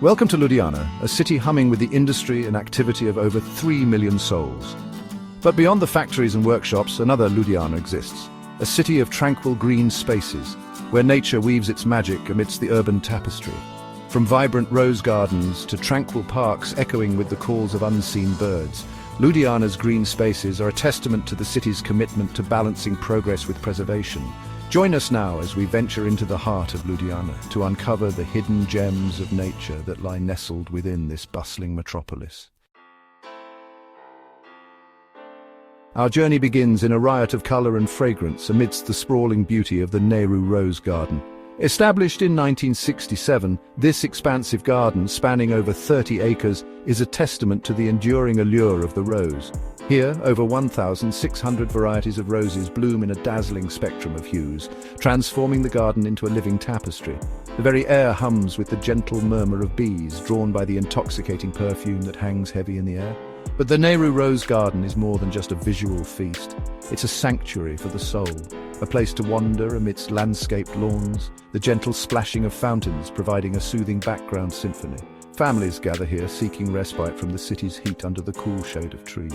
Welcome to Ludhiana, a city humming with the industry and activity of over 3 million souls. But beyond the factories and workshops, another Ludhiana exists, a city of tranquil green spaces, where nature weaves its magic amidst the urban tapestry. From vibrant rose gardens to tranquil parks echoing with the calls of unseen birds, Ludhiana's green spaces are a testament to the city's commitment to balancing progress with preservation. Join us now as we venture into the heart of Ludhiana to uncover the hidden gems of nature that lie nestled within this bustling metropolis. Our journey begins in a riot of colour and fragrance amidst the sprawling beauty of the Rose Garden. Established in 1967, this expansive garden, spanning over 30 acres, is a testament to the enduring allure of the rose. Here, over 1,600 varieties of roses bloom in a dazzling spectrum of hues, transforming the garden into a living tapestry. The very air hums with the gentle murmur of bees, drawn by the intoxicating perfume that hangs heavy in the air. But the Rose Garden is more than just a visual feast. It's a sanctuary for the soul, a place to wander amidst landscaped lawns, the gentle splashing of fountains providing a soothing background symphony. Families gather here seeking respite from the city's heat under the cool shade of trees.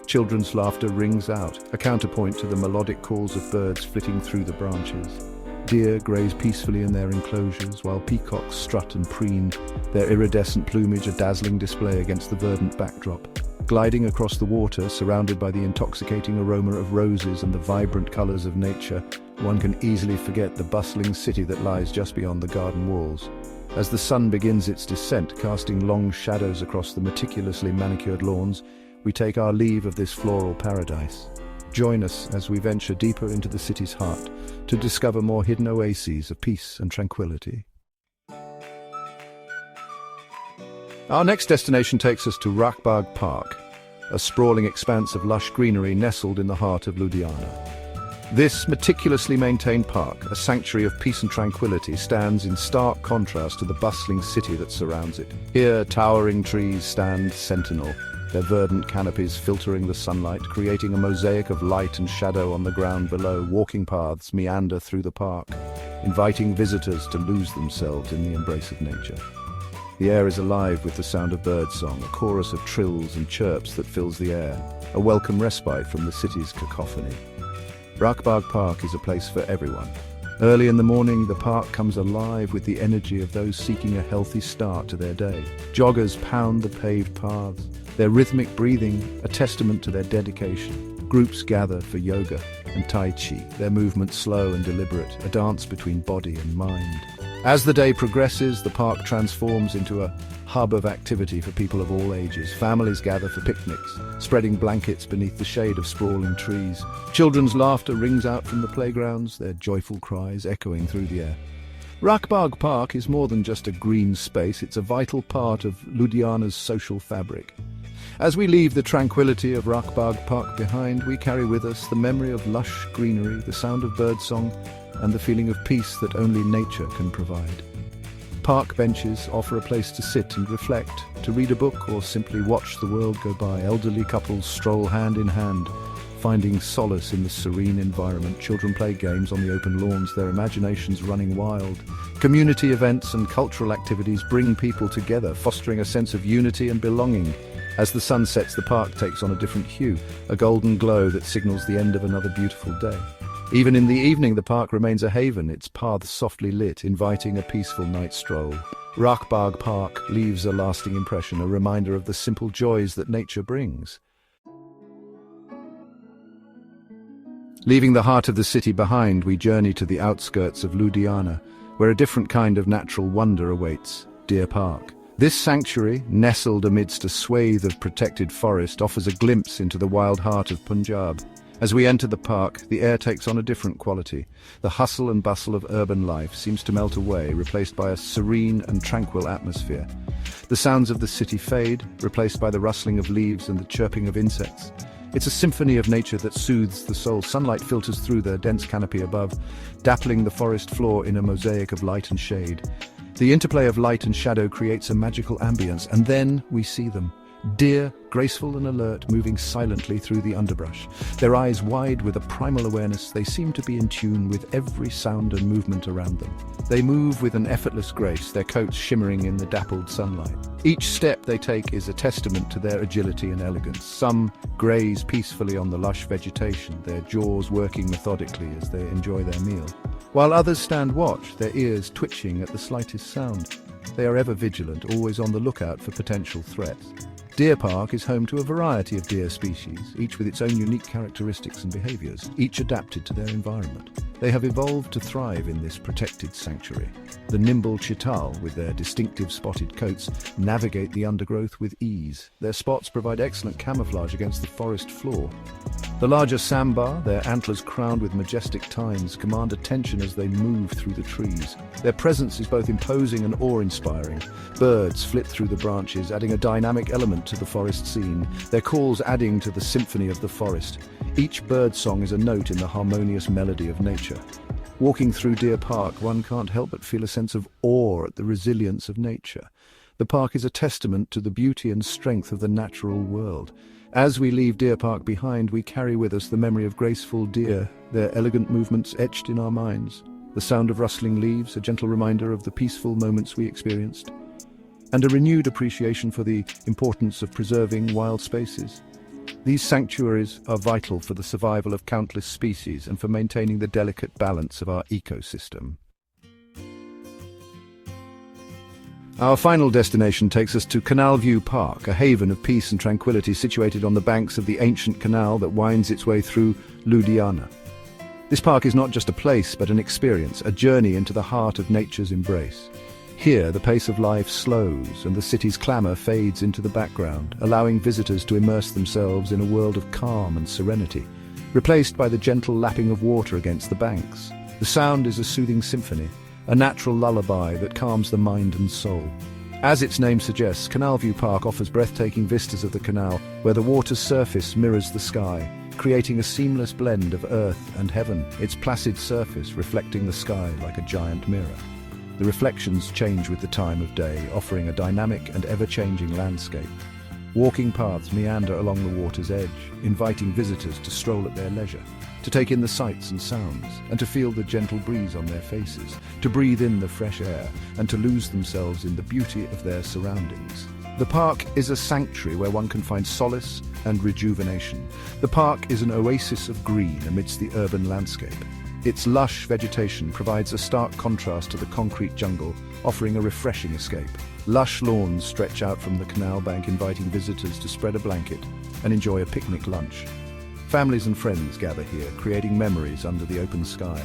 Children's laughter rings out, a counterpoint to the melodic calls of birds flitting through the branches. Deer graze peacefully in their enclosures, while peacocks strut and preen, their iridescent plumage a dazzling display against the verdant backdrop. Gliding across the water, surrounded by the intoxicating aroma of roses and the vibrant colours of nature, one can easily forget the bustling city that lies just beyond the garden walls. As the sun begins its descent, casting long shadows across the meticulously manicured lawns, we take our leave of this floral paradise. Join us as we venture deeper into the city's heart to discover more hidden oases of peace and tranquility. Our next destination takes us to Rakbagh Park, a sprawling expanse of lush greenery nestled in the heart of Ludhiana. This meticulously maintained park, a sanctuary of peace and tranquility, stands in stark contrast to the bustling city that surrounds it. Here, towering trees stand sentinel, their verdant canopies filtering the sunlight, creating a mosaic of light and shadow on the ground below. Walking paths meander through the park, inviting visitors to lose themselves in the embrace of nature. The air is alive with the sound of birdsong, a chorus of trills and chirps that fills the air, a welcome respite from the city's cacophony. Rakbagh Park is a place for everyone. Early in the morning, the park comes alive with the energy of those seeking a healthy start to their day. Joggers pound the paved paths, their rhythmic breathing a testament to their dedication. Groups gather for yoga and tai chi, their movements slow and deliberate, a dance between body and mind. As the day progresses, the park transforms into a hub of activity for people of all ages. Families gather for picnics, spreading blankets beneath the shade of sprawling trees. Children's laughter rings out from the playgrounds, their joyful cries echoing through the air. Rakbagh Park is more than just a green space, it's a vital part of Ludhiana's social fabric. As we leave the tranquility of Rakbagh Park behind, we carry with us the memory of lush greenery, the sound of birdsong, and the feeling of peace that only nature can provide. Park benches offer a place to sit and reflect, to read a book or simply watch the world go by. Elderly couples stroll hand in hand, finding solace in the serene environment. Children play games on the open lawns, their imaginations running wild. Community events and cultural activities bring people together, fostering a sense of unity and belonging. As the sun sets, the park takes on a different hue, a golden glow that signals the end of another beautiful day. Even in the evening, the park remains a haven, its paths softly lit, inviting a peaceful night stroll. Rakbagh Park leaves a lasting impression, a reminder of the simple joys that nature brings. Leaving the heart of the city behind, we journey to the outskirts of Ludhiana, where a different kind of natural wonder awaits: Deer Park. This sanctuary, nestled amidst a swathe of protected forest, offers a glimpse into the wild heart of Punjab. As we enter the park, the air takes on a different quality. The hustle and bustle of urban life seems to melt away, replaced by a serene and tranquil atmosphere. The sounds of the city fade, replaced by the rustling of leaves and the chirping of insects. It's a symphony of nature that soothes the soul. Sunlight filters through the dense canopy above, dappling the forest floor in a mosaic of light and shade. The interplay of light and shadow creates a magical ambience, and then we see them. Deer, graceful and alert, moving silently through the underbrush. Their eyes wide with a primal awareness, they seem to be in tune with every sound and movement around them. They move with an effortless grace, their coats shimmering in the dappled sunlight. Each step they take is a testament to their agility and elegance. Some graze peacefully on the lush vegetation, their jaws working methodically as they enjoy their meal, while others stand watch, their ears twitching at the slightest sound. They are ever vigilant, always on the lookout for potential threats. Deer Park is home to a variety of deer species, each with its own unique characteristics and behaviors, each adapted to their environment. They have evolved to thrive in this protected sanctuary. The nimble chital, with their distinctive spotted coats, navigate the undergrowth with ease. Their spots provide excellent camouflage against the forest floor. The larger sambar, their antlers crowned with majestic tines, command attention as they move through the trees. Their presence is both imposing and awe-inspiring. Birds flit through the branches, adding a dynamic element to the forest scene, their calls adding to the symphony of the forest. Each bird song is a note in the harmonious melody of nature. Walking through Deer Park, one can't help but feel a sense of awe at the resilience of nature. The park is a testament to the beauty and strength of the natural world. As we leave Deer Park behind, we carry with us the memory of graceful deer, their elegant movements etched in our minds, the sound of rustling leaves, a gentle reminder of the peaceful moments we experienced, and a renewed appreciation for the importance of preserving wild spaces. These sanctuaries are vital for the survival of countless species and for maintaining the delicate balance of our ecosystem. Our final destination takes us to Canal View Park, a haven of peace and tranquility situated on the banks of the ancient canal that winds its way through Ludhiana. This park is not just a place, but an experience, a journey into the heart of nature's embrace. Here, the pace of life slows and the city's clamour fades into the background, allowing visitors to immerse themselves in a world of calm and serenity, replaced by the gentle lapping of water against the banks. The sound is a soothing symphony, a natural lullaby that calms the mind and soul. As its name suggests, Canal View Park offers breathtaking vistas of the canal, where the water's surface mirrors the sky, creating a seamless blend of earth and heaven, its placid surface reflecting the sky like a giant mirror. The reflections change with the time of day, offering a dynamic and ever-changing landscape. Walking paths meander along the water's edge, inviting visitors to stroll at their leisure, to take in the sights and sounds, and to feel the gentle breeze on their faces, to breathe in the fresh air, and to lose themselves in the beauty of their surroundings. The park is a sanctuary where one can find solace and rejuvenation. The park is an oasis of green amidst the urban landscape. Its lush vegetation provides a stark contrast to the concrete jungle, offering a refreshing escape. Lush lawns stretch out from the canal bank, inviting visitors to spread a blanket and enjoy a picnic lunch. Families and friends gather here, creating memories under the open sky.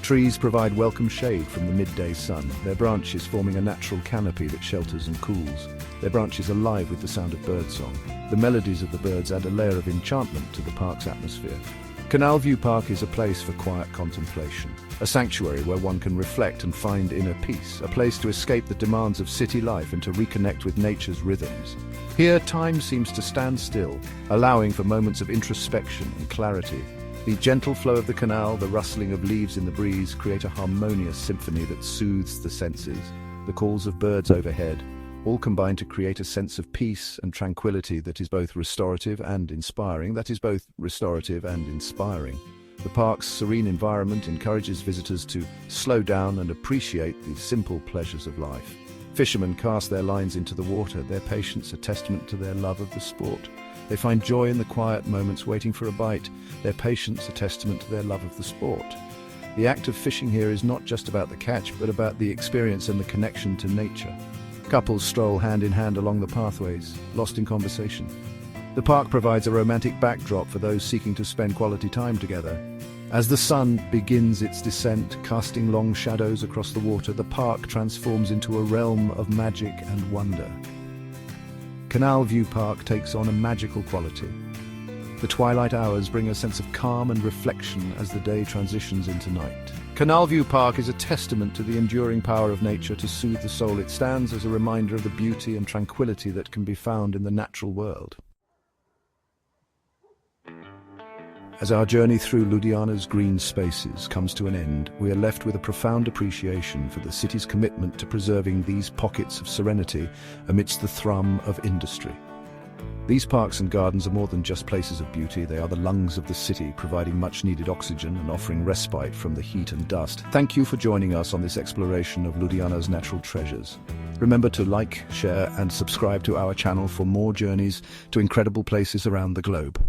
Trees provide welcome shade from the midday sun, their branches forming a natural canopy that shelters and cools. Their branches are alive with the sound of birdsong. The melodies of the birds add a layer of enchantment to the park's atmosphere. Canal View Park is a place for quiet contemplation, a sanctuary where one can reflect and find inner peace, a place to escape the demands of city life and to reconnect with nature's rhythms. Here, time seems to stand still, allowing for moments of introspection and clarity. The gentle flow of the canal, the rustling of leaves in the breeze create a harmonious symphony that soothes the senses. The calls of birds overhead all combine to create a sense of peace and tranquility that is both restorative and inspiring. The park's serene environment encourages visitors to slow down and appreciate the simple pleasures of life. Fishermen cast their lines into the water, their patience a testament to their love of the sport. They find joy in the quiet moments waiting for a bite, their patience a testament to their love of the sport. The act of fishing here is not just about the catch, but about the experience and the connection to nature. Couples stroll hand in hand along the pathways, lost in conversation. The park provides a romantic backdrop for those seeking to spend quality time together. As the sun begins its descent, casting long shadows across the water, the park transforms into a realm of magic and wonder. Canal View Park takes on a magical quality. The twilight hours bring a sense of calm and reflection as the day transitions into night. Canal View Park is a testament to the enduring power of nature to soothe the soul. It stands as a reminder of the beauty and tranquility that can be found in the natural world. As our journey through Ludhiana's green spaces comes to an end, we are left with a profound appreciation for the city's commitment to preserving these pockets of serenity amidst the thrum of industry. These parks and gardens are more than just places of beauty. They are the lungs of the city, providing much-needed oxygen and offering respite from the heat and dust. Thank you for joining us on this exploration of Ludhiana's natural treasures. Remember to like, share, and subscribe to our channel for more journeys to incredible places around the globe.